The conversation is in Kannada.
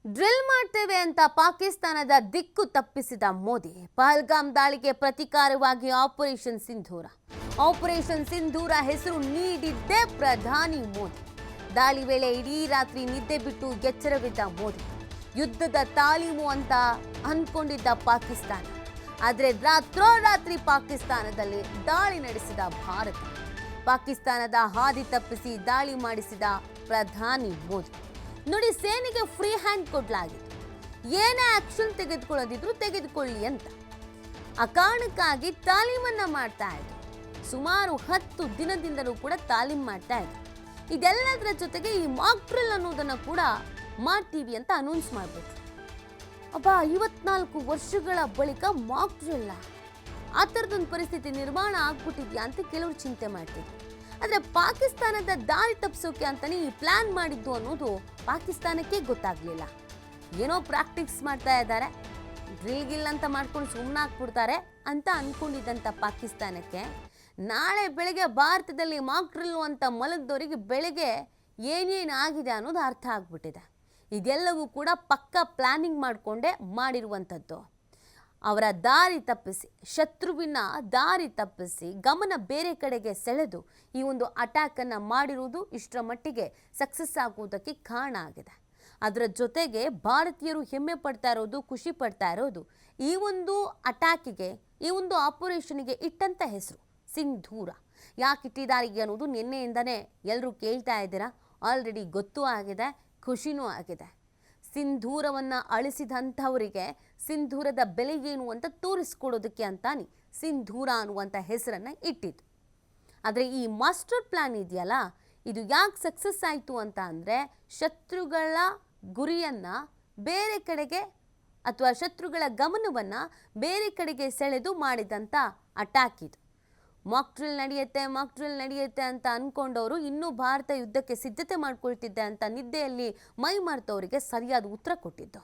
ಡ್ರಿಲ್ ಮಾಡ್ತೇವೆ ಅಂತ ಪಾಕಿಸ್ತಾನದ ದಿಕ್ಕು ತಪ್ಪಿಸಿದ ಮೋದಿ. ಪಹಲ್ಗಾಮ್ ದಾಳಿಗೆ ಪ್ರತಿಕಾರವಾಗಿ ಆಪರೇಷನ್ ಸಿಂಧೂರ ಹೆಸರು ನೀಡಿದ್ದೇ ಪ್ರಧಾನಿ ಮೋದಿ. ದಾಳಿ ವೇಳೆ ಇಡೀ ರಾತ್ರಿ ನಿದ್ದೆ ಬಿಟ್ಟು ಎಚ್ಚರವಿದ್ದ ಮೋದಿ. ಯುದ್ಧದ ತಾಲೀಮು ಅಂತ ಅಂದ್ಕೊಂಡಿದ್ದ ಪಾಕಿಸ್ತಾನ, ಆದರೆ ರಾತ್ರೋರಾತ್ರಿ ಪಾಕಿಸ್ತಾನದಲ್ಲಿ ದಾಳಿ ನಡೆಸಿದ ಭಾರತ. ಪಾಕಿಸ್ತಾನದ ಹಾದಿ ತಪ್ಪಿಸಿ ದಾಳಿ ಮಾಡಿಸಿದ ಪ್ರಧಾನಿ ಮೋದಿ. ನೋಡಿ, ಸೇನೆಗೆ ಫ್ರೀ ಹ್ಯಾಂಡ್ ಕೊಡಲಾಗಿದೆ. ಏನೇ ಆಕ್ಷನ್ ತೆಗೆದುಕೊಳ್ಳೋದಿದ್ರು ತೆಗೆದುಕೊಳ್ಳಿ ಅಂತ. ಆ ಕಾರಣಕ್ಕಾಗಿ ತಾಲೀಮನ್ನ ಮಾಡ್ತಾ ಇದ್ರು. ಸುಮಾರು 10 ದಿನದಿಂದಲೂ ಕೂಡ ತಾಲೀಮ್ ಮಾಡ್ತಾ ಇದ್ರು. ಇದೆಲ್ಲದರ ಜೊತೆಗೆ ಈ ಮಾಕ್ ಡ್ರಿಲ್ ಅನ್ನೋದನ್ನ ಕೂಡ ಮಾಡ್ತೀವಿ ಅಂತ ಅನೌನ್ಸ್ ಮಾಡ್ಬಿಟ್ರು. 54 ವರ್ಷಗಳ ಬಳಿಕ ಮಾಕ್ ಡ್ರಿಲ್, ಆ ಥರದೊಂದು ಪರಿಸ್ಥಿತಿ ನಿರ್ಮಾಣ ಆಗ್ಬಿಟ್ಟಿದ್ಯಾ ಅಂತ ಕೆಲವರು ಚಿಂತೆ ಮಾಡ್ತಿದ್ರು. ಆದರೆ ಪಾಕಿಸ್ತಾನದ ದಾರಿ ತಪ್ಪಿಸೋಕೆ ಅಂತಾನೆ ಈ ಪ್ಲಾನ್ ಮಾಡಿದ್ದು ಅನ್ನೋದು ಪಾಕಿಸ್ತಾನಕ್ಕೆ ಗೊತ್ತಾಗ್ಲಿಲ್ಲ. ಏನೋ ಪ್ರಾಕ್ಟೀಸ್ ಮಾಡ್ತಾ ಇದ್ದಾರೆ, ಡ್ರಿಲ್ ಅಂತ ಮಾಡ್ಕೊಂಡು ಸುಮ್ಮನಾಗ್ಬಿಡ್ತಾರೆ ಅಂತ ಅನ್ಕೊಂಡಿದ್ದಂಥ ಪಾಕಿಸ್ತಾನಕ್ಕೆ ನಾಳೆ ಬೆಳಗ್ಗೆ ಭಾರತದಲ್ಲಿ ಮಾಕ್ ಡ್ರಿಲ್ ಅಂತ ಮಲಗಿದವರಿಗೆ ಬೆಳಗ್ಗೆ ಏನೇನು ಆಗಿದೆ ಅನ್ನೋದು ಅರ್ಥ ಆಗ್ಬಿಟ್ಟಿದೆ. ಇದೆಲ್ಲವೂ ಕೂಡ ಪಕ್ಕಾ ಪ್ಲಾನಿಂಗ್ ಮಾಡಿಕೊಂಡೇ ಮಾಡಿರುವಂಥದ್ದು. ಅವರ ದಾರಿ ತಪ್ಪಿಸಿ, ಶತ್ರುವಿನ ದಾರಿ ತಪ್ಪಿಸಿ ಗಮನ ಬೇರೆ ಕಡೆಗೆ ಸೆಳೆದು ಈ ಒಂದು ಅಟ್ಯಾಕನ್ನು ಮಾಡಿರುವುದು ಇಷ್ಟರ ಮಟ್ಟಿಗೆ ಸಕ್ಸಸ್ ಆಗುವುದಕ್ಕೆ ಕಾರಣ ಆಗಿದೆ. ಅದರ ಜೊತೆಗೆ ಭಾರತೀಯರು ಹೆಮ್ಮೆ ಪಡ್ತಾ ಇರೋದು, ಖುಷಿ ಪಡ್ತಾ ಇರೋದು ಈ ಒಂದು ಅಟ್ಯಾಕಿಗೆ, ಈ ಒಂದು ಆಪರೇಷನ್ಗೆ ಇಟ್ಟಂಥ ಹೆಸರು ಸಿಂಧೂರ. ಯಾಕೆ ಇಟ್ಟಿದ್ದಾರೆ ಅನ್ನೋದು ನಿನ್ನೆಯಿಂದನೇ ಎಲ್ಲರೂ ಕೇಳ್ತಾ ಇದ್ದೀರಾ. ಆಲ್ರೆಡಿ ಗೊತ್ತೂ ಆಗಿದೆ, ಖುಷಿನೂ ಆಗಿದೆ. ಸಿಂಧೂರವನ್ನು ಅಳಿಸಿದಂಥವರಿಗೆ ಸಿಂಧೂರದ ಬೆಲೆ ಏನು ಅಂತ ತೋರಿಸ್ಕೊಡೋದಕ್ಕೆ ಅಂತಾನೆ ಸಿಂಧೂರ ಅನ್ನುವಂಥ ಹೆಸರನ್ನು ಇಟ್ಟಿದ್ದು. ಆದರೆ ಈ ಮಾಸ್ಟರ್ ಪ್ಲಾನ್ ಇದೆಯಲ್ಲ, ಇದು ಯಾಕೆ ಸಕ್ಸಸ್ ಆಯಿತು ಅಂತ ಅಂದರೆ ಶತ್ರುಗಳ ಗುರಿಯನ್ನು ಬೇರೆ ಕಡೆಗೆ ಅಥವಾ ಶತ್ರುಗಳ ಗಮನವನ್ನು ಬೇರೆ ಕಡೆಗೆ ಸೆಳೆದು ಮಾಡಿದಂಥ ಅಟ್ಯಾಕ್ ಇದು. ಮಾಕ್ ಡ್ರಿಲ್ ನಡೆಯುತ್ತೆ ಅಂತ ಅಂದ್ಕೊಂಡವರು ಇನ್ನೂ ಭಾರತ ಯುದ್ಧಕ್ಕೆ ಸಿದ್ಧತೆ ಮಾಡ್ಕೊಳ್ತಿದ್ದೆ ಅಂತ ನಿದ್ದೆಯಲ್ಲಿ ಮೈ ಮರೆತವರಿಗೆ ಸರಿಯಾದ ಉತ್ತರ ಕೊಟ್ಟಿದ್ದು.